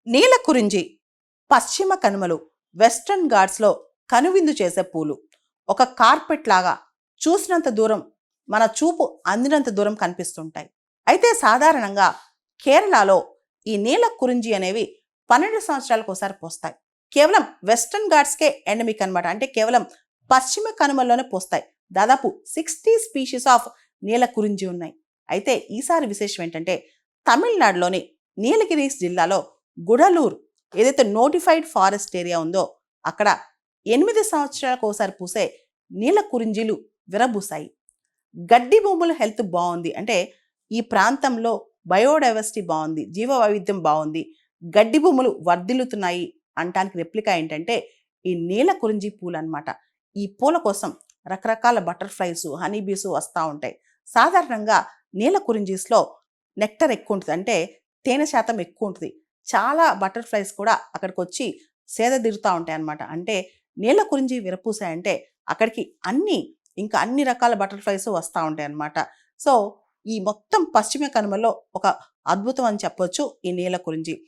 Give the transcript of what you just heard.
నీలకురించి పశ్చిమ కనుమలు వెస్టర్న్ ఘాట్స్లో కనువిందు చేసే పూలు. ఒక కార్పెట్ లాగా చూసినంత దూరం మన చూపు అందినంత దూరం కనిపిస్తుంటాయి. అయితే సాధారణంగా కేరళలో ఈ నీలకురించి అనేవి 12 సంవత్సరాలకు ఒకసారి పూస్తాయి. కేవలం వెస్టర్న్ ఘాట్స్కే ఎండమిక్ అనమాట. అంటే కేవలం పశ్చిమ కనుమల్లోనే పూస్తాయి. దాదాపు 60 స్పీషీస్ ఆఫ్ నీలకురించి ఉన్నాయి. అయితే ఈసారి విశేషం ఏంటంటే తమిళనాడులోని నీలగిరీస్ జిల్లాలో గుడలూరు ఏదైతే నోటిఫైడ్ ఫారెస్ట్ ఏరియా ఉందో అక్కడ 8 సంవత్సరాలకు ఒకసారి పూసే నీలకురింజీలు విరబూసాయి. గడ్డి భూముల హెల్త్ బాగుంది, అంటే ఈ ప్రాంతంలో బయోడైవర్సిటీ బాగుంది, జీవ వైవిధ్యం బాగుంది, గడ్డి భూములు వర్ధిల్లుతున్నాయి అంటానికి రెప్లికా ఏంటంటే ఈ నీలకురించి పూలు అనమాట. ఈ పూల కోసం రకరకాల బటర్ఫ్లైస్, హనీబీస్ వస్తూ ఉంటాయి. సాధారణంగా నీలకురింజీస్లో నెక్టర్ ఎక్కువ ఉంటుంది, అంటే తేనె శాతం ఎక్కువ ఉంటుంది. చాలా బటర్ఫ్లైస్ కూడా అక్కడికి వచ్చి సేద తీరుతూ ఉంటాయి అన్నమాట. అంటే నీలకురించి విరపూసాయంటే అక్కడికి ఇంకా అన్ని రకాల బటర్ఫ్లైస్ వస్తూ ఉంటాయి అన్నమాట. సో ఈ మొత్తం పశ్చిమ కనుమలో ఒక అద్భుతం అని చెప్పొచ్చు ఈ నీలకురించి.